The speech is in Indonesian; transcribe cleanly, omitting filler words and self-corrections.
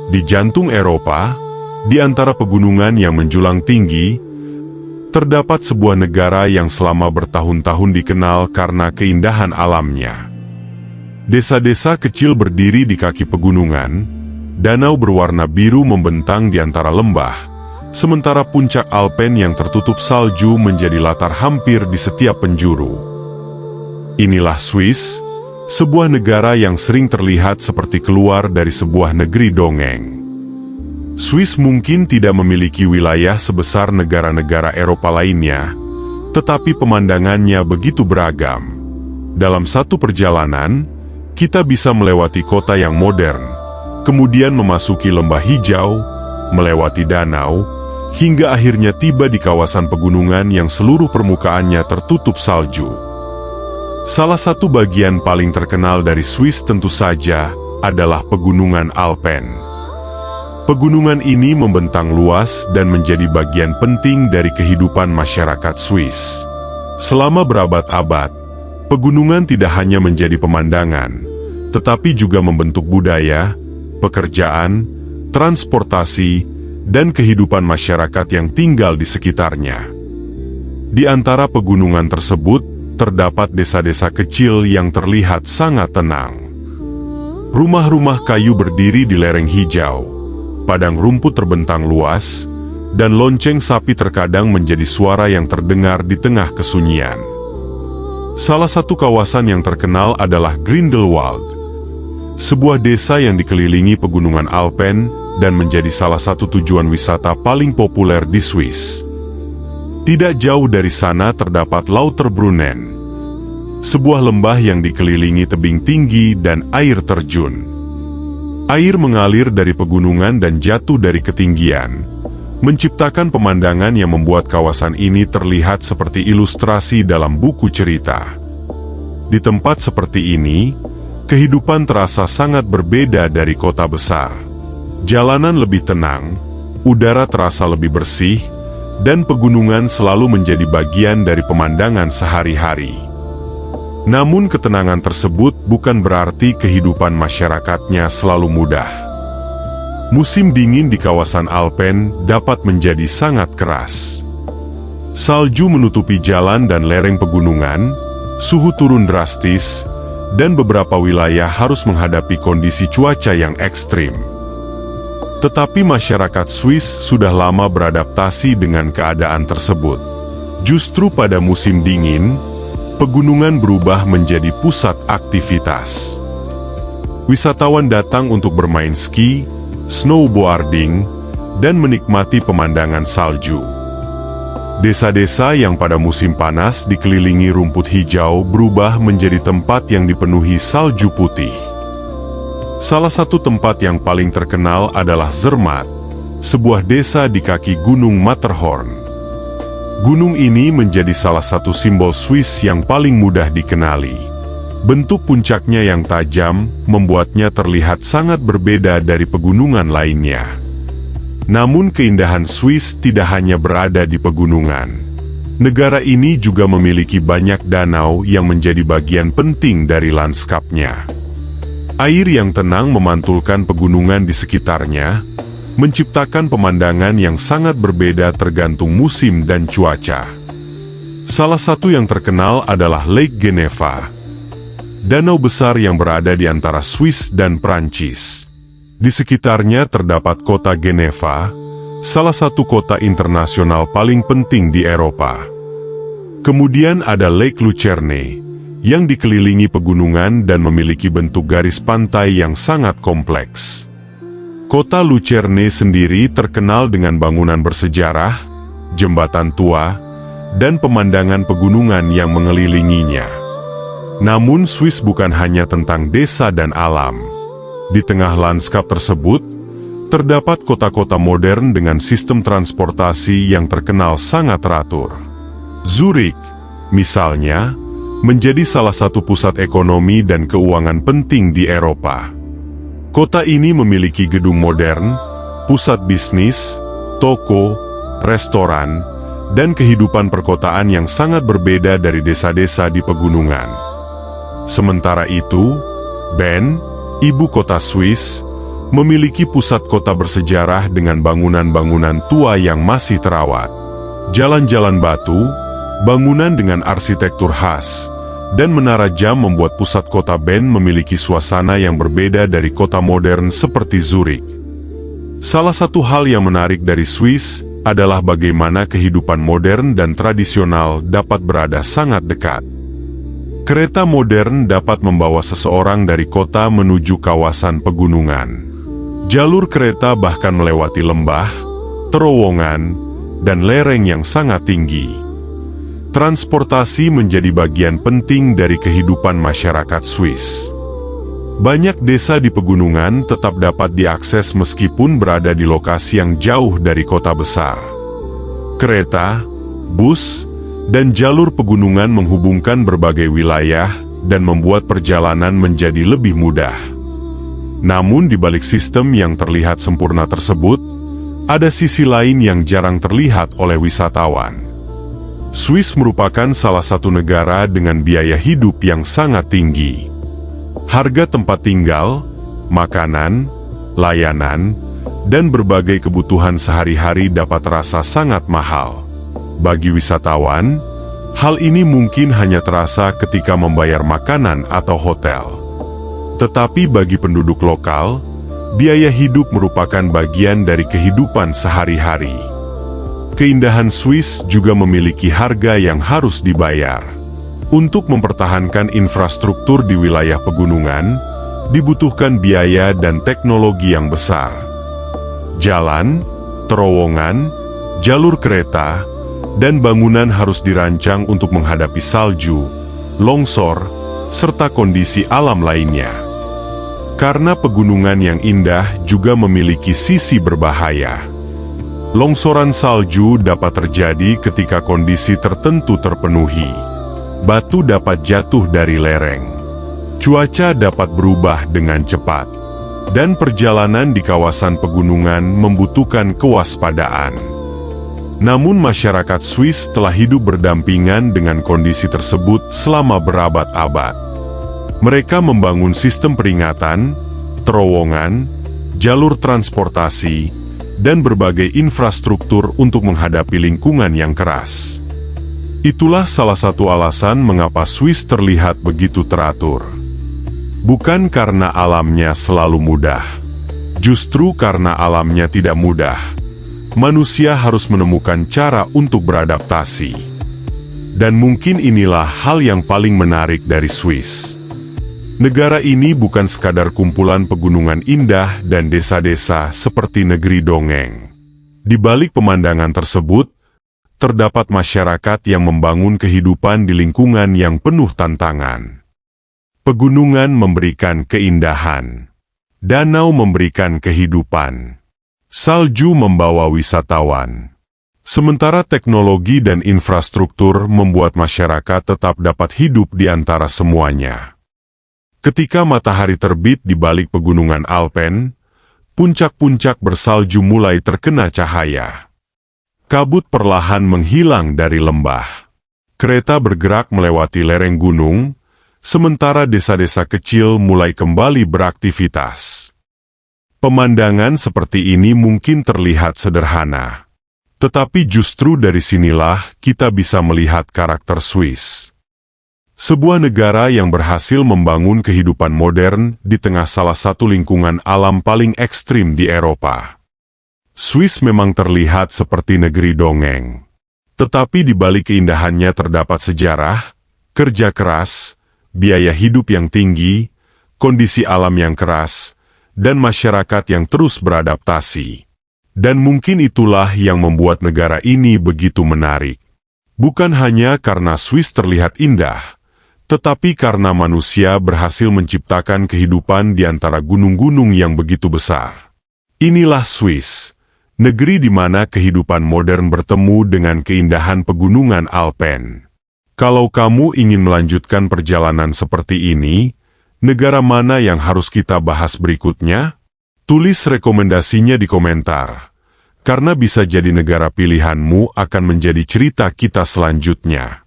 Di jantung Eropa, di antara pegunungan yang menjulang tinggi, terdapat sebuah negara yang selama bertahun-tahun dikenal karena keindahan alamnya. Desa-desa kecil berdiri di kaki pegunungan, danau berwarna biru membentang di antara lembah, sementara puncak Alpen yang tertutup salju menjadi latar hampir di setiap penjuru. Inilah Swiss, sebuah negara yang sering terlihat seperti keluar dari sebuah negeri dongeng. Swiss mungkin tidak memiliki wilayah sebesar negara-negara Eropa lainnya, tetapi pemandangannya begitu beragam. Dalam satu perjalanan, kita bisa melewati kota yang modern, kemudian memasuki lembah hijau, melewati danau, hingga akhirnya tiba di kawasan pegunungan yang seluruh permukaannya tertutup salju. Salah satu bagian paling terkenal dari Swiss tentu saja adalah Pegunungan Alpen. Pegunungan ini membentang luas dan menjadi bagian penting dari kehidupan masyarakat Swiss. Selama berabad-abad, pegunungan tidak hanya menjadi pemandangan, tetapi juga membentuk budaya, pekerjaan, transportasi, dan kehidupan masyarakat yang tinggal di sekitarnya. Di antara pegunungan tersebut, terdapat desa-desa kecil yang terlihat sangat tenang. Rumah-rumah kayu berdiri di lereng hijau, padang rumput terbentang luas, dan lonceng sapi terkadang menjadi suara yang terdengar di tengah kesunyian. Salah satu kawasan yang terkenal adalah Grindelwald, sebuah desa yang dikelilingi pegunungan Alpen dan menjadi salah satu tujuan wisata paling populer di Swiss. Tidak jauh dari sana terdapat Lauterbrunnen, sebuah lembah yang dikelilingi tebing tinggi dan air terjun. Air mengalir dari pegunungan dan jatuh dari ketinggian, menciptakan pemandangan yang membuat kawasan ini terlihat seperti ilustrasi dalam buku cerita. Di tempat seperti ini, kehidupan terasa sangat berbeda dari kota besar. Jalanan lebih tenang, udara terasa lebih bersih, dan pegunungan selalu menjadi bagian dari pemandangan sehari-hari. Namun ketenangan tersebut bukan berarti kehidupan masyarakatnya selalu mudah. Musim dingin di kawasan Alpen dapat menjadi sangat keras. Salju menutupi jalan dan lereng pegunungan, suhu turun drastis, dan beberapa wilayah harus menghadapi kondisi cuaca yang ekstrim. Tetapi masyarakat Swiss sudah lama beradaptasi dengan keadaan tersebut. Justru pada musim dingin, pegunungan berubah menjadi pusat aktivitas. Wisatawan datang untuk bermain ski, snowboarding, dan menikmati pemandangan salju. Desa-desa yang pada musim panas dikelilingi rumput hijau berubah menjadi tempat yang dipenuhi salju putih. Salah satu tempat yang paling terkenal adalah Zermatt, sebuah desa di kaki Gunung Matterhorn. Gunung ini menjadi salah satu simbol Swiss yang paling mudah dikenali. Bentuk puncaknya yang tajam membuatnya terlihat sangat berbeda dari pegunungan lainnya. Namun keindahan Swiss tidak hanya berada di pegunungan. Negara ini juga memiliki banyak danau yang menjadi bagian penting dari lanskapnya. Air yang tenang memantulkan pegunungan di sekitarnya, menciptakan pemandangan yang sangat berbeda tergantung musim dan cuaca. Salah satu yang terkenal adalah Lake Geneva, danau besar yang berada di antara Swiss dan Prancis. Di sekitarnya terdapat kota Geneva, salah satu kota internasional paling penting di Eropa. Kemudian ada Lake Lucerne, yang dikelilingi pegunungan dan memiliki bentuk garis pantai yang sangat kompleks. Kota Lucerne sendiri terkenal dengan bangunan bersejarah, jembatan tua, dan pemandangan pegunungan yang mengelilinginya. Namun Swiss bukan hanya tentang desa dan alam. Di tengah lanskap tersebut, terdapat kota-kota modern dengan sistem transportasi yang terkenal sangat teratur. Zurich, misalnya, menjadi salah satu pusat ekonomi dan keuangan penting di Eropa. Kota ini memiliki gedung modern, pusat bisnis, toko, restoran, dan kehidupan perkotaan yang sangat berbeda dari desa-desa di pegunungan. Sementara itu, Bern, ibu kota Swiss, Memiliki pusat kota bersejarah dengan bangunan-bangunan tua yang masih terawat. Jalan-jalan batu, bangunan dengan arsitektur khas, dan menara jam membuat pusat kota Bern memiliki suasana yang berbeda dari kota modern seperti Zurich. Salah satu hal yang menarik dari Swiss adalah bagaimana kehidupan modern dan tradisional dapat berada sangat dekat. Kereta modern dapat membawa seseorang dari kota menuju kawasan pegunungan. Jalur kereta bahkan melewati lembah, terowongan, dan lereng yang sangat tinggi. Transportasi menjadi bagian penting dari kehidupan masyarakat Swiss. Banyak desa di pegunungan tetap dapat diakses meskipun berada di lokasi yang jauh dari kota besar. Kereta, bus, dan jalur pegunungan menghubungkan berbagai wilayah dan membuat perjalanan menjadi lebih mudah. Namun di balik sistem yang terlihat sempurna tersebut, ada sisi lain yang jarang terlihat oleh wisatawan. Swiss merupakan salah satu negara dengan biaya hidup yang sangat tinggi. Harga tempat tinggal, makanan, layanan, dan berbagai kebutuhan sehari-hari dapat terasa sangat mahal. Bagi wisatawan, hal ini mungkin hanya terasa ketika membayar makanan atau hotel. Tetapi bagi penduduk lokal, biaya hidup merupakan bagian dari kehidupan sehari-hari. Keindahan Swiss juga memiliki harga yang harus dibayar. Untuk mempertahankan infrastruktur di wilayah pegunungan, dibutuhkan biaya dan teknologi yang besar. Jalan, terowongan, jalur kereta, dan bangunan harus dirancang untuk menghadapi salju, longsor, serta kondisi alam lainnya. Karena pegunungan yang indah juga memiliki sisi berbahaya. Longsoran salju dapat terjadi ketika kondisi tertentu terpenuhi. Batu dapat jatuh dari lereng. Cuaca dapat berubah dengan cepat. Dan perjalanan di kawasan pegunungan membutuhkan kewaspadaan. Namun masyarakat Swiss telah hidup berdampingan dengan kondisi tersebut selama berabad-abad. Mereka membangun sistem peringatan, terowongan, jalur transportasi, dan berbagai infrastruktur untuk menghadapi lingkungan yang keras. Itulah salah satu alasan mengapa Swiss terlihat begitu teratur. Bukan karena alamnya selalu mudah. Justru karena alamnya tidak mudah, manusia harus menemukan cara untuk beradaptasi. Dan mungkin inilah hal yang paling menarik dari Swiss. Negara ini bukan sekadar kumpulan pegunungan indah dan desa-desa seperti negeri dongeng. Di balik pemandangan tersebut, terdapat masyarakat yang membangun kehidupan di lingkungan yang penuh tantangan. Pegunungan memberikan keindahan. Danau memberikan kehidupan. Salju membawa wisatawan. Sementara teknologi dan infrastruktur membuat masyarakat tetap dapat hidup di antara semuanya. Ketika matahari terbit di balik pegunungan Alpen, puncak-puncak bersalju mulai terkena cahaya. Kabut perlahan menghilang dari lembah. Kereta bergerak melewati lereng gunung, sementara desa-desa kecil mulai kembali beraktivitas. Pemandangan seperti ini mungkin terlihat sederhana. Tetapi justru dari sinilah kita bisa melihat karakter Swiss. Sebuah negara yang berhasil membangun kehidupan modern di tengah salah satu lingkungan alam paling ekstrim di Eropa. Swiss memang terlihat seperti negeri dongeng. Tetapi di balik keindahannya terdapat sejarah, kerja keras, biaya hidup yang tinggi, kondisi alam yang keras, dan masyarakat yang terus beradaptasi. Dan mungkin itulah yang membuat negara ini begitu menarik. Bukan hanya karena Swiss terlihat indah, tetapi karena manusia berhasil menciptakan kehidupan di antara gunung-gunung yang begitu besar. Inilah Swiss, negeri di mana kehidupan modern bertemu dengan keindahan pegunungan Alpen. Kalau kamu ingin melanjutkan perjalanan seperti ini, negara mana yang harus kita bahas berikutnya? Tulis rekomendasinya di komentar, karena bisa jadi negara pilihanmu akan menjadi cerita kita selanjutnya.